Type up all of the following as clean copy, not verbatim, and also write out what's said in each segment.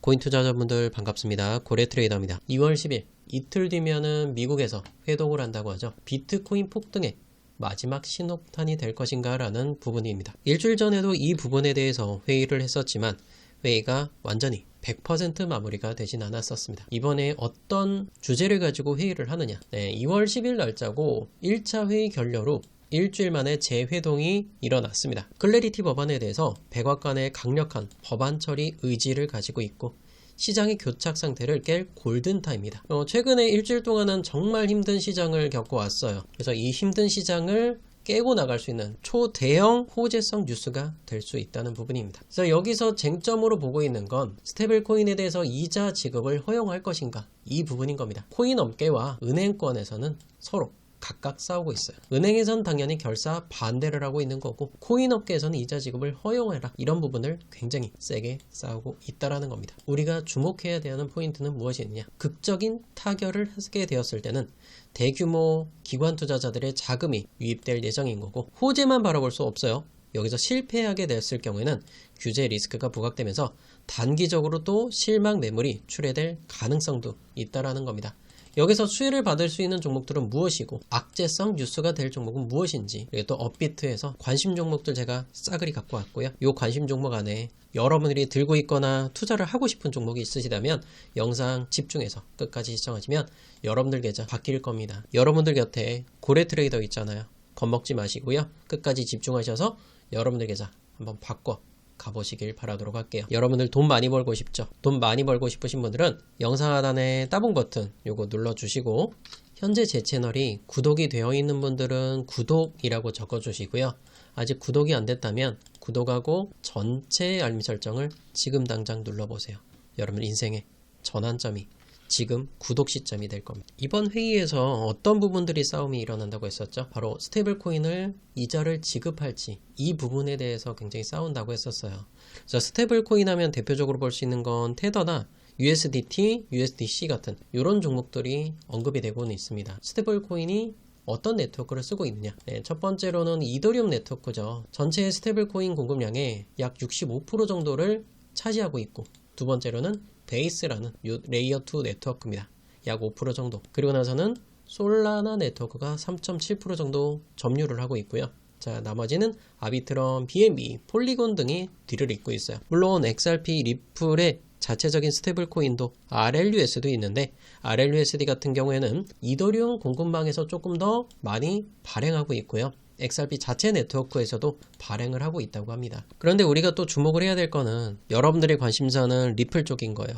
고인 투자자분들 반갑습니다. 고래트레이더입니다. 2월 10일 이틀 뒤면은 미국에서 회동을 한다고 하죠. 비트코인 폭등의 마지막 신호탄이 될 것인가 라는 부분입니다. 일주일 전에도 이 부분에 대해서 회의를 했었지만 회의가 완전히 100% 마무리가 되진 않았었습니다. 이번에 어떤 주제를 가지고 회의를 하느냐. 2월 10일 날짜고 1차 회의 결렬 후 일주일 만에 재회동이 일어났습니다. 클래리티 법안에 대해서 백악관의 강력한 법안 처리 의지를 가지고 있고 시장의 교착 상태를 깰 골든타임입니다. 최근에 일주일 동안은 정말 힘든 시장을 겪어왔어요. 그래서 이 힘든 시장을 깨고 나갈 수 있는 초대형 호재성 뉴스가 될 수 있다는 부분입니다. 그래서 여기서 쟁점으로 보고 있는 건 스테이블 코인에 대해서 이자 지급을 허용할 것인가, 이 부분인 겁니다. 코인 업계와 은행권에서는 서로 각각 싸우고 있어요. 은행에선 당연히 결사 반대를 하고 있는 거고 코인 업계에서는 이자 지급을 허용해라, 이런 부분을 굉장히 세게 싸우고 있다라는 겁니다. 우리가 주목해야 되는 포인트는 무엇이 있느냐. 극적인 타결을 하게 되었을 때는 대규모 기관 투자자들의 자금이 유입될 예정인 거고 호재만 바라볼 수 없어요. 여기서 실패하게 됐을 경우에는 규제 리스크가 부각되면서 단기적으로 또 실망 매물이 출회될 가능성도 있다라는 겁니다. 여기서 수혜를 받을 수 있는 종목들은 무엇이고 악재성 뉴스가 될 종목은 무엇인지, 그리고 또 업비트에서 관심 종목들 제가 싸그리 갖고 왔고요. 이 관심 종목 안에 여러분들이 들고 있거나 투자를 하고 싶은 종목이 있으시다면 영상 집중해서 끝까지 시청하시면 여러분들 계좌 바뀔 겁니다. 여러분들 곁에 고래트레이더 있잖아요. 겁먹지 마시고요. 끝까지 집중하셔서 여러분들 계좌 한번 바꿔 가보시길 바라도록 할게요. 여러분들 돈 많이 벌고 싶죠? 돈 많이 벌고 싶으신 분들은 영상 하단에 따봉 버튼 요거 눌러주시고, 현재 제 채널이 구독이 되어 있는 분들은 구독이라고 적어주시고요. 아직 구독이 안 됐다면 구독하고 전체 알림 설정을 지금 당장 눌러보세요. 여러분 인생의 전환점이 지금 구독 시점이 될 겁니다. 이번 회의에서 어떤 부분들이 싸움이 일어난다고 했었죠? 바로 스테이블 코인을 이자를 지급할지, 이 부분에 대해서 굉장히 싸운다고 했었어요. 그래서 스테이블 코인 하면 대표적으로 볼 수 있는 건 테더나 USDT, USDC 같은 이런 종목들이 언급이 되고는 있습니다. 스테이블 코인이 어떤 네트워크를 쓰고 있느냐. 첫 번째로는 이더리움 네트워크죠. 전체 스테이블 코인 공급량의 약 65% 정도를 차지하고 있고, 두 번째로는 베이스라는 레이어 2 네트워크입니다. 약 5% 정도. 그리고 나서는 솔라나 네트워크가 3.7% 정도 점유를 하고 있고요. 자, 나머지는 아비트럼, BNB, 폴리곤 등이 뒤를 잇고 있어요. 물론 XRP, 리플의 자체적인 스테이블 코인도 RLUS도 있는데 RLUSD 같은 경우에는 이더리움 공급망에서 조금 더 많이 발행하고 있고요. XRP 자체 네트워크에서도 발행을 하고 있다고 합니다. 그런데 우리가 또 주목을 해야 될 거는 여러분들의 관심사는 리플 쪽인 거예요.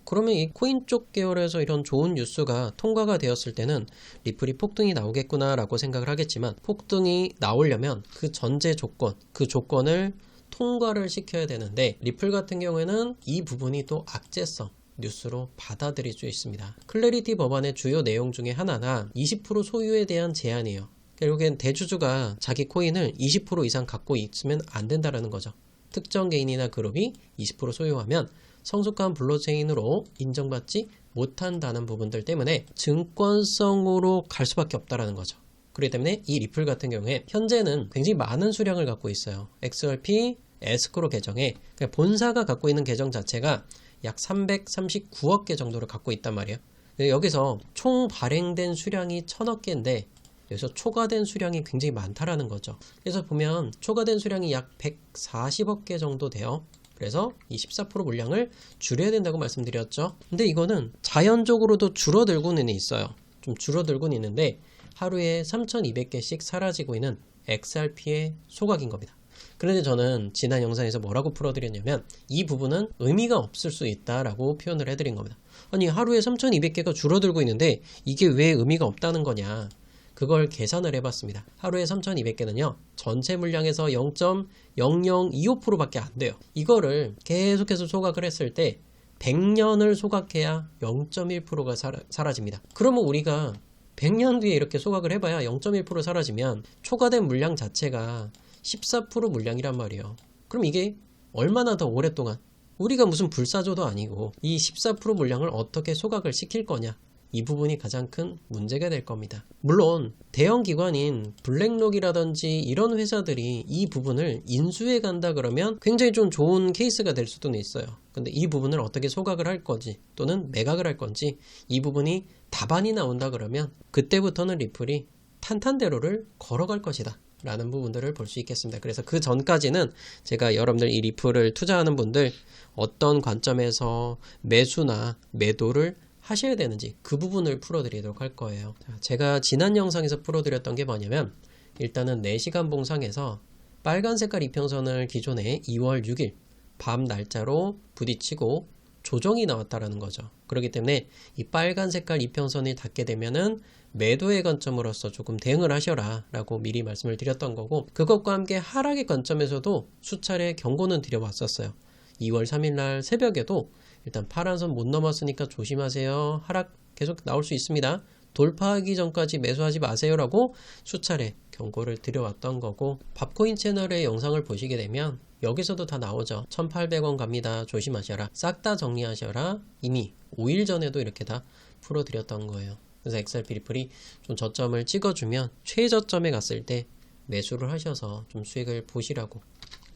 그러면 이 코인 쪽 계열에서 이런 좋은 뉴스가 통과가 되었을 때는 리플이 폭등이 나오겠구나 라고 생각을 하겠지만, 폭등이 나오려면 그 전제 조건, 그 조건을 통과를 시켜야 되는데 리플 같은 경우에는 이 부분이 또 악재성 뉴스로 받아들일 수 있습니다. 클래리티 법안의 주요 내용 중에 하나가 20% 소유에 대한 제한이에요. 결국엔 대주주가 자기 코인을 20% 이상 갖고 있으면 안 된다라는 거죠. 특정 개인이나 그룹이 20% 소유하면 성숙한 블록체인으로 인정받지 못한다는 부분들 때문에 증권성으로 갈 수밖에 없다라는 거죠. 그렇기 때문에 이 리플 같은 경우에 현재는 굉장히 많은 수량을 갖고 있어요. XRP 에스크로 계정에 본사가 갖고 있는 계정 자체가 약 339억 개 정도를 갖고 있단 말이에요. 여기서 총 발행된 수량이 1000억 개인데 여기서 초과된 수량이 굉장히 많다라는 거죠. 그래서 보면 초과된 수량이 약 140억 개 정도 돼요. 그래서 이 14% 물량을 줄여야 된다고 말씀드렸죠. 근데 이거는 자연적으로도 줄어들고는 있어요. 좀 줄어들고는 있는데 하루에 3200개씩 사라지고 있는 XRP의 소각인 겁니다. 그런데 저는 지난 영상에서 뭐라고 풀어드렸냐면 이 부분은 의미가 없을 수 있다라고 표현을 해드린 겁니다. 아니, 하루에 3200개가 줄어들고 있는데 이게 왜 의미가 없다는 거냐. 그걸 계산을 해봤습니다. 하루에 3200개는요 전체 물량에서 0.0025%밖에 안 돼요. 이거를 계속해서 소각을 했을 때 100년을 소각해야 0.1%가 사라집니다. 그러면 우리가 100년 뒤에 이렇게 소각을 해봐야 0.1% 사라지면 초과된 물량 자체가 14% 물량이란 말이에요. 그럼 이게 얼마나 더 오랫동안, 우리가 무슨 불사조도 아니고 이 14% 물량을 어떻게 소각을 시킬 거냐, 이 부분이 가장 큰 문제가 될 겁니다. 물론 대형 기관인 블랙록이라든지 이런 회사들이 이 부분을 인수해 간다 그러면 굉장히 좀 좋은 케이스가 될 수도 있어요. 근데 이 부분을 어떻게 소각을 할 건지 또는 매각을 할 건지 이 부분이 답안이 나온다 그러면 그때부터는 리플이 탄탄대로를 걸어갈 것이다 라는 부분들을 볼 수 있겠습니다. 그래서 그 전까지는 제가 여러분들 이 리플을 투자하는 분들 어떤 관점에서 매수나 매도를 하셔야 되는지 그 부분을 풀어드리도록 할 거예요. 제가 지난 영상에서 풀어드렸던 게 뭐냐면 일단은 4시간 봉상에서 빨간 색깔 이평선을 기존에 2월 6일 밤 날짜로 부딪히고 조정이 나왔다라는 거죠. 그렇기 때문에 이 빨간 색깔 이평선이 닿게 되면은 매도의 관점으로서 조금 대응을 하셔라 라고 미리 말씀을 드렸던 거고, 그것과 함께 하락의 관점에서도 수차례 경고는 드려왔었어요. 2월 3일 날 새벽에도 일단 파란선 못 넘었으니까 조심하세요. 하락 계속 나올 수 있습니다. 돌파하기 전까지 매수하지 마세요 라고 수차례 경고를 드려왔던 거고, 밥코인 채널의 영상을 보시게 되면 여기서도 다 나오죠. 1,800원 갑니다. 조심하셔라. 싹 다 정리하셔라. 이미 5일 전에도 이렇게 다 풀어드렸던 거예요. 그래서 XRP 리플이 좀 저점을 찍어주면 최저점에 갔을 때 매수를 하셔서 좀 수익을 보시라고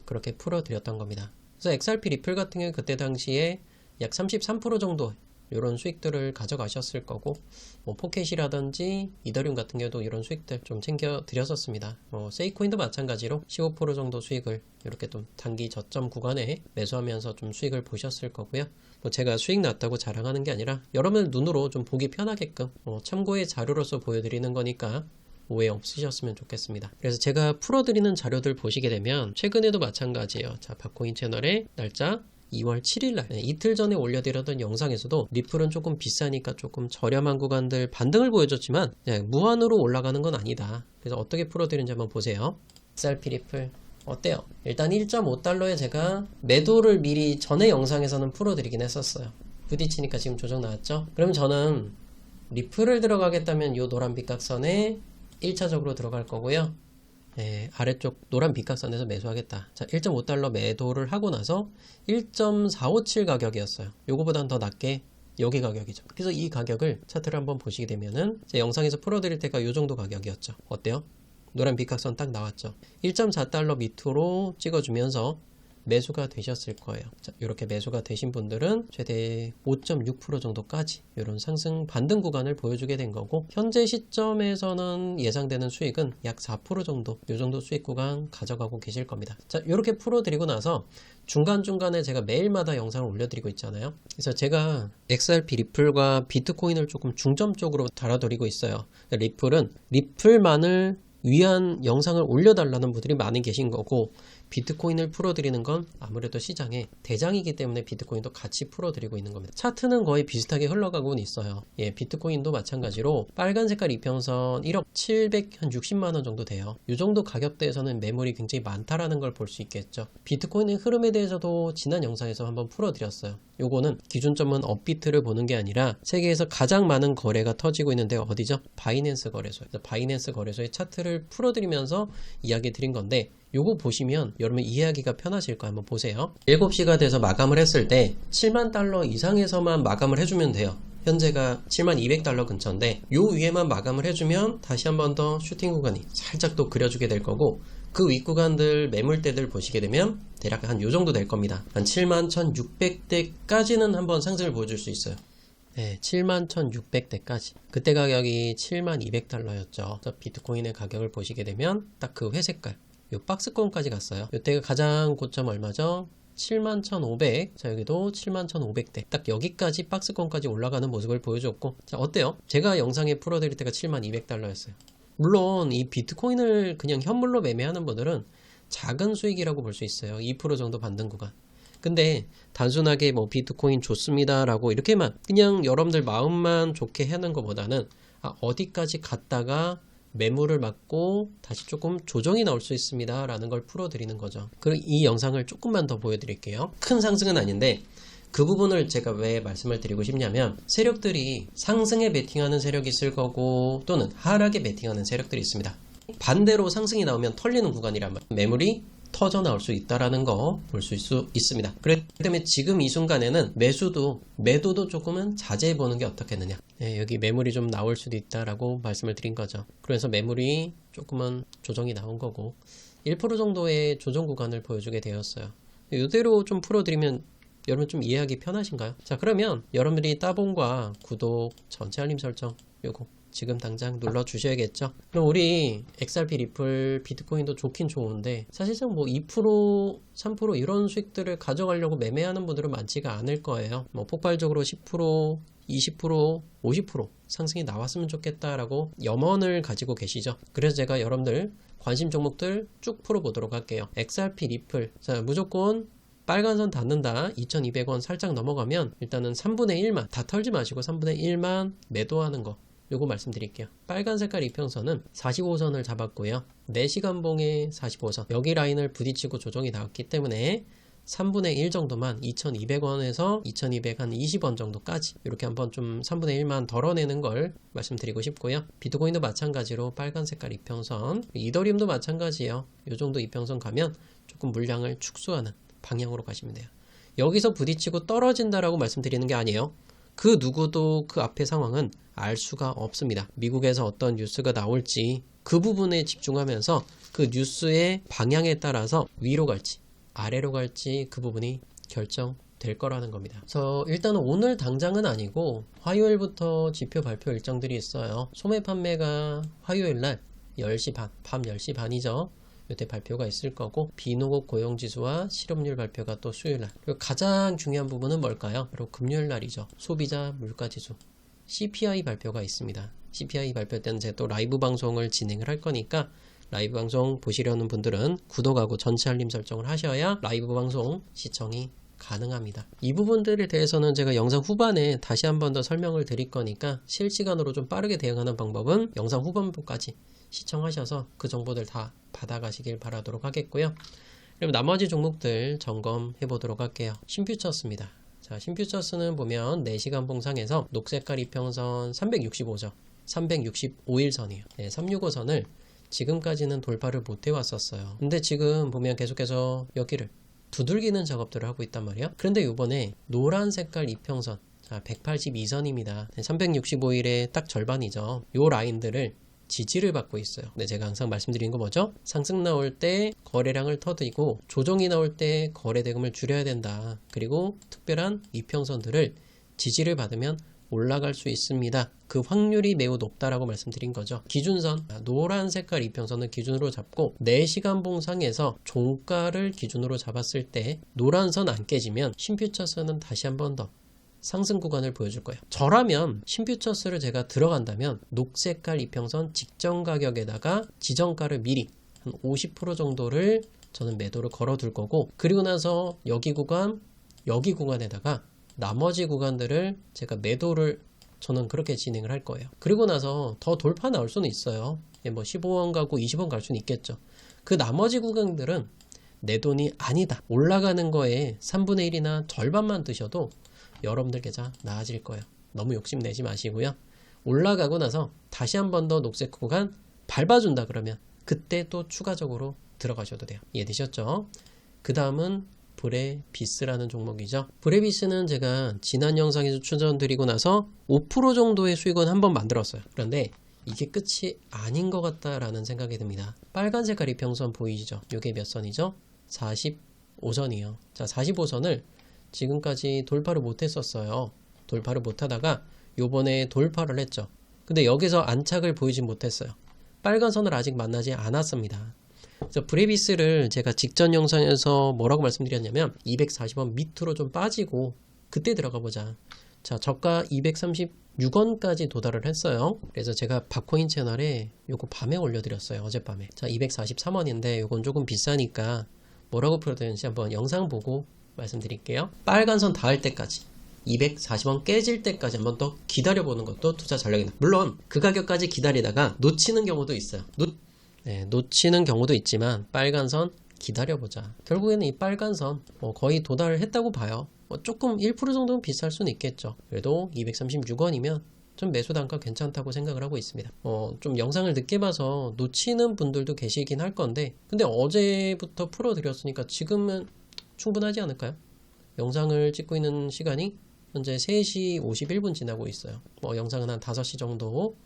그렇게 풀어드렸던 겁니다. 그래서 XRP 리플 같은 경우 그때 당시에 약 33% 정도 이런 수익들을 가져가셨을 거고, 뭐 포켓이라든지 이더리움 같은 경우도 이런 수익들 좀 챙겨 드렸었습니다. 세이코인도 마찬가지로 15% 정도 수익을 이렇게 좀 단기 저점 구간에 매수하면서 좀 수익을 보셨을 거고요. 뭐 제가 수익 났다고 자랑하는 게 아니라 여러분 눈으로 좀 보기 편하게끔 참고의 자료로서 보여드리는 거니까 오해 없으셨으면 좋겠습니다. 그래서 제가 풀어드리는 자료들 보시게 되면 최근에도 마찬가지예요. 자, 밥코인 채널의 날짜 2월 7일날 이틀 전에 올려드렸던 영상에서도 리플은 조금 비싸니까 조금 저렴한 구간들 반등을 보여줬지만 무한으로 올라가는 건 아니다. 그래서 어떻게 풀어드리는지 한번 보세요. XRP 리플 어때요? 일단 1.5달러에 제가 매도를 미리 전에 영상에서는 풀어드리긴 했었어요. 부딪히니까 지금 조정 나왔죠? 그럼 저는 리플을 들어가겠다면 이 노란 빗각선에 1차적으로 들어갈 거고요. 아래쪽 노란 빗각선에서 매수하겠다. 자, 1.5달러 매도를 하고 나서 1.457 가격이었어요. 요거보다는 더 낮게 여기 가격이죠. 그래서 이 가격을 차트를 한번 보시게 되면은 제 영상에서 풀어드릴 때가 요 정도 가격이었죠. 어때요? 노란 빗각선 딱 나왔죠. 1.4달러 밑으로 찍어주면서 매수가 되셨을 거예요. 자, 이렇게 매수가 되신 분들은 최대 5.6% 정도까지 이런 상승 반등 구간을 보여주게 된 거고, 현재 시점에서는 예상되는 수익은 약 4% 정도, 이 정도 수익 구간 가져가고 계실 겁니다. 자, 이렇게 풀어드리고 나서 중간중간에 제가 매일마다 영상을 올려드리고 있잖아요. 그래서 제가 XRP 리플과 비트코인을 조금 중점적으로 달아드리고 있어요. 리플은 리플만을 위한 영상을 올려달라는 분들이 많이 계신 거고, 비트코인을 풀어드리는 건 아무래도 시장의 대장이기 때문에 비트코인도 같이 풀어드리고 있는 겁니다. 차트는 거의 비슷하게 흘러가고는 있어요. 비트코인도 마찬가지로 빨간 색깔 이평선 1억 760만원 정도 돼요. 이 정도 가격대에서는 매물이 굉장히 많다라는 걸 볼 수 있겠죠. 비트코인의 흐름에 대해서도 지난 영상에서 한번 풀어드렸어요. 요거는 기준점은 업비트를 보는 게 아니라 세계에서 가장 많은 거래가 터지고 있는 데가 어디죠? 바이낸스 거래소. 바이낸스 거래소의 차트를 풀어드리면서 이야기 드린 건데, 요거 보시면 여러분 이해하기가 편하실 거 한번 보세요. 7시가 돼서 마감을 했을 때 7만 달러 이상에서만 마감을 해주면 돼요. 현재가 7만 200달러 근처인데 요 위에만 마감을 해주면 다시 한 번 더 슈팅 구간이 살짝 또 그려주게 될 거고, 그 윗구간들 매물대들 보시게 되면 대략 한 요 정도 될 겁니다. 한 7만 1600대까지는 한번 상승을 보여줄 수 있어요. 7만 1600대까지. 그때 가격이 7만 200달러였죠. 비트코인의 가격을 보시게 되면 딱 그 회색깔 요 박스권까지 갔어요. 이때가 가장 고점 얼마죠? 71,500. 자, 여기도 71,500대. 딱 여기까지 박스권까지 올라가는 모습을 보여줬고, 자, 어때요? 제가 영상에 풀어드릴 때가 72,200달러였어요. 물론 이 비트코인을 그냥 현물로 매매하는 분들은 작은 수익이라고 볼 수 있어요. 2% 정도 반등 구간. 근데 단순하게 뭐 비트코인 좋습니다 라고 이렇게만 그냥 여러분들 마음만 좋게 하는 것보다는 어디까지 갔다가 매물을 맞고 다시 조금 조정이 나올 수 있습니다 라는 걸 풀어드리는 거죠. 그리고 이 영상을 조금만 더 보여드릴게요. 큰 상승은 아닌데 그 부분을 제가 왜 말씀을 드리고 싶냐면, 세력들이 상승에 베팅하는 세력이 있을 거고 또는 하락에 베팅하는 세력들이 있습니다. 반대로 상승이 나오면 털리는 구간이란 말이에요. 매물이 터져 나올 수 있다라는 거 볼 수 있습니다. 그렇기 때문에 지금 이 순간에는 매도도 조금은 자제해 보는 게 어떻겠느냐. 네, 여기 매물이 좀 나올 수도 있다라고 말씀을 드린 거죠. 그래서 매물이 조금은 조정이 나온 거고 1% 정도의 조정 구간을 보여주게 되었어요. 이대로 좀 풀어드리면 여러분 좀 이해하기 편하신가요? 자, 그러면 여러분들이 따봉과 구독, 전체 알림 설정 요거 지금 당장 눌러 주셔야겠죠. 그럼 우리 XRP 리플 비트코인도 좋긴 좋은데 사실상 뭐 2% 3% 이런 수익들을 가져가려고 매매하는 분들은 많지가 않을 거예요. 뭐 폭발적으로 10% 20% 50% 상승이 나왔으면 좋겠다라고 염원을 가지고 계시죠. 그래서 제가 여러분들 관심 종목들 쭉 풀어보도록 할게요. XRP 리플, 자, 무조건 빨간선 닿는다. 2200원 살짝 넘어가면 일단은 3분의 1만 다 털지 마시고 3분의 1만 매도하는 거 요거 말씀드릴게요. 빨간 색깔 이평선은 45선을 잡았고요. 4시간봉에 45선 여기 라인을 부딪히고 조정이 나왔기 때문에 3분의 1 정도만 2200원에서 2220원 정도까지 이렇게 한번 좀 3분의 1만 덜어내는 걸 말씀드리고 싶고요. 비트코인도 마찬가지로 빨간 색깔 이평선, 이더리움도 마찬가지예요. 이 정도 이평선 가면 조금 물량을 축소하는 방향으로 가시면 돼요. 여기서 부딪히고 떨어진다라고 말씀드리는 게 아니에요. 그 누구도 그 앞의 상황은 알 수가 없습니다. 미국에서 어떤 뉴스가 나올지 그 부분에 집중하면서 그 뉴스의 방향에 따라서 위로 갈지 아래로 갈지 그 부분이 결정될 거라는 겁니다. 그래서 일단은 오늘 당장은 아니고 화요일부터 지표 발표 일정들이 있어요. 소매 판매가 화요일날 10시 반, 밤 10시 반이죠. 이때 발표가 있을 거고 비노급 고용지수와 실업률 발표가 또 수요일날. 그리고 가장 중요한 부분은 뭘까요? 바로 금요일날이죠. 소비자 물가지수 CPI 발표가 있습니다. CPI 발표 때는 제가 또 라이브 방송을 진행을 할 거니까 라이브 방송 보시려는 분들은 구독하고 전체 알림 설정을 하셔야 라이브 방송 시청이 가능합니다. 이 부분들에 대해서는 제가 영상 후반에 다시 한 번 더 설명을 드릴 거니까 실시간으로 좀 빠르게 대응하는 방법은 영상 후반부까지 시청하셔서 그 정보들 다 받아가시길 바라도록 하겠고요. 그럼 나머지 종목들 점검해 보도록 할게요. 신퓨처스입니다. 자, 신퓨처스는 보면 4시간 봉상에서 녹색깔 이평선 365죠. 365일선이에요. 네, 365선을 지금까지는 돌파를 못 해왔었어요. 근데 지금 보면 계속해서 여기를 두들기는 작업들을 하고 있단 말이에요. 그런데 이번에 노란 색깔 이평선 182선입니다. 365일의 딱 절반이죠. 요 라인들을 지지를 받고 있어요. 근데 제가 항상 말씀드린 거 뭐죠? 상승 나올 때 거래량을 터뜨리고 조정이 나올 때 거래 대금을 줄여야 된다. 그리고 특별한 이평선들을 지지를 받으면 올라갈 수 있습니다. 그 확률이 매우 높다라고 말씀드린 거죠. 기준선, 노란 색깔 이평선을 기준으로 잡고 4시간 봉상에서 종가를 기준으로 잡았을 때 노란 선 안 깨지면 신퓨처스는 다시 한 번 더 상승 구간을 보여줄 거예요. 저라면 신퓨처스를 제가 들어간다면 녹색깔 이평선 직전 가격에다가 지정가를 미리 한 50% 정도를 저는 매도를 걸어둘 거고, 그리고 나서 여기 구간에다가 나머지 구간들을 제가 매도를 저는 그렇게 진행을 할 거예요. 그리고 나서 더 돌파 나올 수는 있어요. 뭐 15원 가고 20원 갈 수는 있겠죠. 그 나머지 구간들은 내 돈이 아니다. 올라가는 거에 3분의 1이나 절반만 드셔도 여러분들 계좌 나아질 거예요. 너무 욕심내지 마시고요. 올라가고 나서 다시 한 번 더 녹색 구간 밟아준다 그러면 그때 또 추가적으로 들어가셔도 돼요. 이해되셨죠? 그 다음은 브레비스라는 종목이죠. 브레비스는 제가 지난 영상에서 추천드리고 나서 5% 정도의 수익은 한번 만들었어요. 그런데 이게 끝이 아닌 것 같다라는 생각이 듭니다. 빨간 색깔 이평선 보이시죠? 이게 몇 선이죠? 45선이요. 자, 45선을 지금까지 돌파를 못했었어요. 돌파를 못하다가 요번에 돌파를 했죠. 근데 여기서 안착을 보이지 못했어요. 빨간 선을 아직 만나지 않았습니다. 그래서 브레비스를 제가 직전 영상에서 뭐라고 말씀드렸냐면 240원 밑으로 좀 빠지고 그때 들어가 보자. 자, 저가 236원까지 도달을 했어요. 그래서 제가 박코인 채널에 요거 밤에 올려드렸어요. 어젯밤에. 자, 243원인데 요건 조금 비싸니까 뭐라고 풀어드렸는지 한번 영상 보고 말씀드릴게요. 빨간 선 닿을 때까지 240원 깨질 때까지 한번 더 기다려보는 것도 투자 전략이다. 물론 그 가격까지 기다리다가 놓치는 경우도 있어요. 놓치는 경우도 있지만 빨간 선 기다려보자. 결국에는 이 빨간 선 거의 도달을 했다고 봐요. 조금 1% 정도는 비쌀 수는 있겠죠. 그래도 236원이면 좀 매수 단가 괜찮다고 생각을 하고 있습니다. 좀 영상을 늦게 봐서 놓치는 분들도 계시긴 할 건데, 근데 어제부터 풀어드렸으니까 지금은 충분하지 않을까요? 영상을 찍고 있는 시간이 현재 3시 51분 지나고 있어요. 영상은 한 5시 정도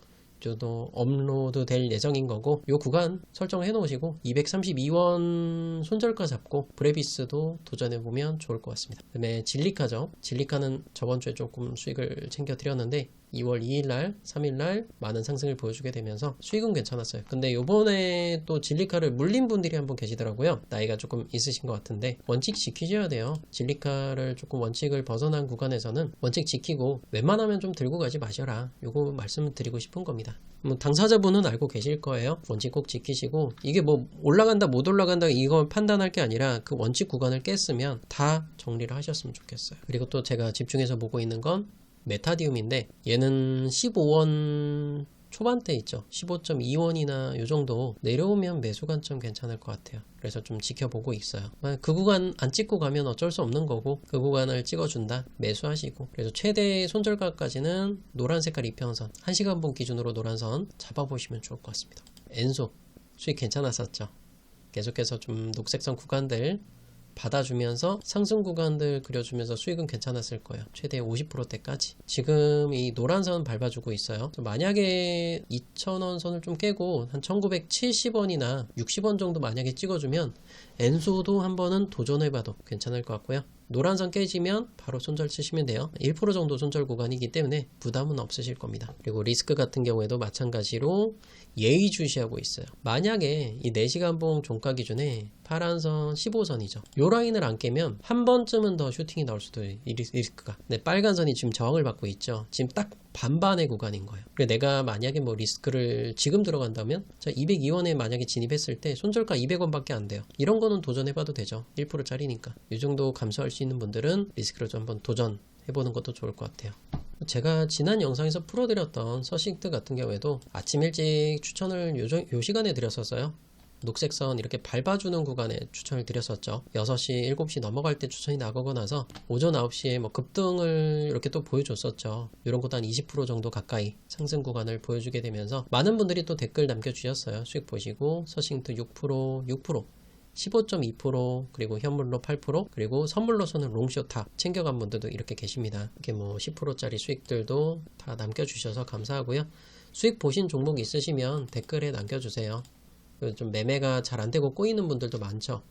업로드 될 예정인 거고, 요 구간 설정해 놓으시고 232원 손절가 잡고 브레비스도 도전해 보면 좋을 것 같습니다. 그 다음에 진리카죠. 진리카는 저번 주에 조금 수익을 챙겨 드렸는데 2월 2일날 3일날 많은 상승을 보여주게 되면서 수익은 괜찮았어요. 근데 요번에 또 진리카를 물린 분들이 한 분 계시더라고요. 나이가 조금 있으신 것 같은데 원칙 지키셔야 돼요. 진리카를 조금 원칙을 벗어난 구간에서는 원칙 지키고 웬만하면 좀 들고 가지 마셔라, 요거 말씀을 드리고 싶은 겁니다. 당사자분은 알고 계실 거예요. 원칙 꼭 지키시고, 이게 뭐 올라간다 못 올라간다 이걸 판단할 게 아니라 그 원칙 구간을 깼으면 다 정리를 하셨으면 좋겠어요. 그리고 또 제가 집중해서 보고 있는 건 메타디움인데, 얘는 15원 초반대 있죠. 15.2원이나 요 정도 내려오면 매수 관점 괜찮을 것 같아요. 그래서 좀 지켜보고 있어요. 그 구간 안 찍고 가면 어쩔 수 없는 거고, 그 구간을 찍어준다 매수하시고, 그래서 최대 손절가까지는 노란 색깔 이평선 1시간봉 기준으로 노란선 잡아보시면 좋을 것 같습니다. 엔소 수익 괜찮았었죠. 계속해서 좀 녹색선 구간들 받아주면서 상승 구간들 그려주면서 수익은 괜찮았을 거예요. 최대 50%대까지. 지금 이 노란선 밟아주고 있어요. 만약에 2,000원 선을 좀 깨고 한 1970원이나 60원 정도 만약에 찍어주면 엔소도 한번은 도전해봐도 괜찮을 것 같고요. 노란선 깨지면 바로 손절 치시면 돼요. 1% 정도 손절 구간이기 때문에 부담은 없으실 겁니다. 그리고 리스크 같은 경우에도 마찬가지로 예의주시하고 있어요. 만약에 이 4시간봉 종가 기준에 파란선 15선이죠. 요 라인을 안 깨면 한 번쯤은 더 슈팅이 나올 수도 있어요. 이 리스크가. 네, 빨간 선이 지금 저항을 받고 있죠. 지금 딱 반반의 구간인 거예요. 그래, 내가 만약에 뭐 리스크를 지금 들어간다면, 자, 202원에 만약에 진입했을 때 손절가 200원밖에 안 돼요. 이런 거는 도전해봐도 되죠. 1%짜리니까. 이 정도 감소할 수 있는 분들은 리스크를 좀 한번 도전해보는 것도 좋을 것 같아요. 제가 지난 영상에서 풀어드렸던 서식트 같은 경우에도 아침 일찍 추천을 요 시간에 드렸었어요. 녹색선 이렇게 밟아주는 구간에 추천을 드렸었죠. 6시, 7시 넘어갈 때 추천이 나가고 나서 오전 9시에 뭐 급등을 이렇게 또 보여줬었죠. 이런 것도 한 20% 정도 가까이 상승 구간을 보여주게 되면서 많은 분들이 또 댓글 남겨주셨어요. 수익 보시고 서싱트 6%, 15.2%, 그리고 현물로 8%, 그리고 선물로서는 롱숏 다 챙겨간 분들도 이렇게 계십니다. 이렇게 뭐 10%짜리 수익들도 다 남겨주셔서 감사하고요. 수익 보신 종목 있으시면 댓글에 남겨주세요. 좀 매매가 잘 안되고 꼬이는 분들도 많죠.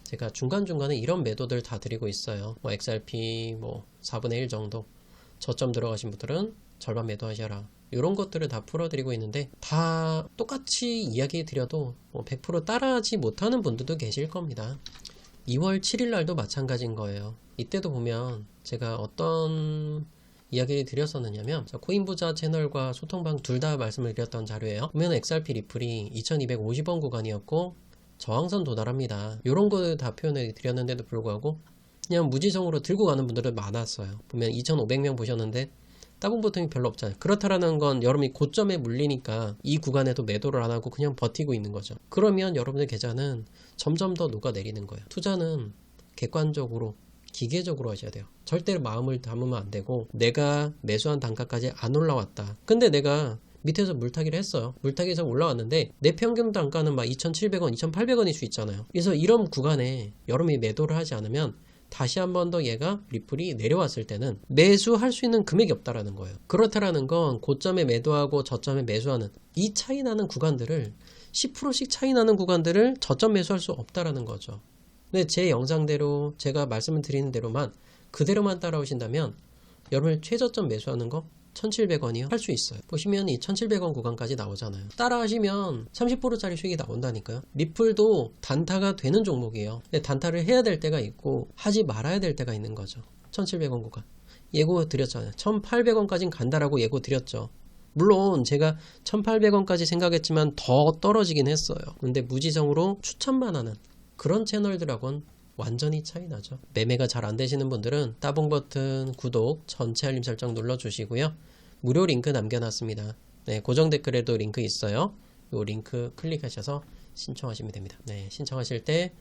제가 중간중간에 이런 매도들 다 드리고 있어요. 뭐 XRP 뭐 4분의 1 정도 저점 들어가신 분들은 절반 매도하셔라, 이런 것들을 다 풀어드리고 있는데, 다 똑같이 이야기 드려도 뭐 100% 따라하지 못하는 분들도 계실 겁니다. 2월 7일 날도 마찬가지인 거예요. 이때도 보면 제가 어떤 이야기를 드렸었느냐면, 코인부자 채널과 소통방 둘 다 말씀을 드렸던 자료예요. 보면 XRP 리플이 2250원 구간이었고 저항선 도달합니다. 이런 거 다 표현을 드렸는데도 불구하고 그냥 무지성으로 들고 가는 분들은 많았어요. 보면 2500명 보셨는데 따봉 버튼이 별로 없잖아요. 그렇다라는 건 여러분이 고점에 물리니까 이 구간에도 매도를 안 하고 그냥 버티고 있는 거죠. 그러면 여러분의 계좌는 점점 더 녹아내리는 거예요. 투자는 객관적으로 기계적으로 하셔야 돼요. 절대로 마음을 담으면 안 되고, 내가 매수한 단가까지 안 올라왔다. 근데 내가 밑에서 물타기를 했어요. 물타기에서 올라왔는데 내 평균 단가는 막 2,700원, 2,800원일 수 있잖아요. 그래서 이런 구간에 여러분이 매도를 하지 않으면 다시 한 번 더 얘가 리플이 내려왔을 때는 매수할 수 있는 금액이 없다라는 거예요. 그렇다라는 건 고점에 매도하고 저점에 매수하는 이 차이 나는 구간들을 10%씩 차이 나는 구간들을 저점 매수할 수 없다라는 거죠. 근데 제 영상대로 제가 말씀을 드리는 대로만 그대로만 따라오신다면 여러분의 최저점 매수하는 거 1,700원이요 할 수 있어요. 보시면 이 1,700원 구간까지 나오잖아요. 따라 하시면 30%짜리 수익이 나온다니까요. 리플도 단타가 되는 종목이에요. 근데 단타를 해야 될 때가 있고 하지 말아야 될 때가 있는 거죠. 1,700원 구간 예고 드렸잖아요. 1,800원까지는 간다라고 예고 드렸죠. 물론 제가 1,800원까지 생각했지만 더 떨어지긴 했어요. 근데 무지성으로 추천만 하는 그런 채널들하고는 완전히 차이 나죠. 매매가 잘 안 되시는 분들은 따봉 버튼, 구독, 전체 알림 설정 눌러주시고요. 무료 링크 남겨놨습니다. 네, 고정 댓글에도 링크 있어요. 이 링크 클릭하셔서 신청하시면 됩니다. 네, 신청하실 때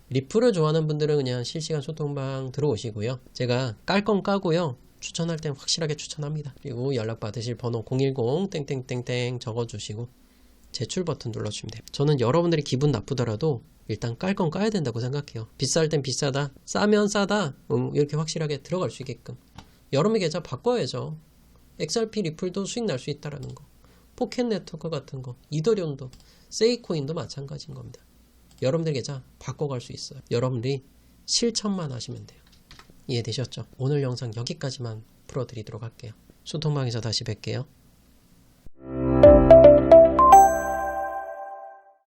리플을 좋아하는 분들은 그냥 실시간 소통방 들어오시고요. 제가 깔 건 까고요. 추천할 땐 확실하게 추천합니다. 그리고 연락 받으실 번호 010 적어주시고 제출 버튼 눌러주시면 돼요. 저는 여러분들이 기분 나쁘더라도 일단 깔 건 까야 된다고 생각해요. 비쌀 땐 비싸다, 싸면 싸다, 이렇게 확실하게 들어갈 수 있게끔 여러분의 계좌 바꿔야죠. XRP 리플도 수익 날 수 있다라는 거, 포켓 네트워크 같은 거, 이더리움도, 세이코인도 마찬가지인 겁니다. 여러분들 계좌 바꿔갈 수 있어요. 여러분들이 실천만 하시면 돼요. 이해되셨죠? 오늘 영상 여기까지만 풀어드리도록 할게요. 소통방에서 다시 뵐게요.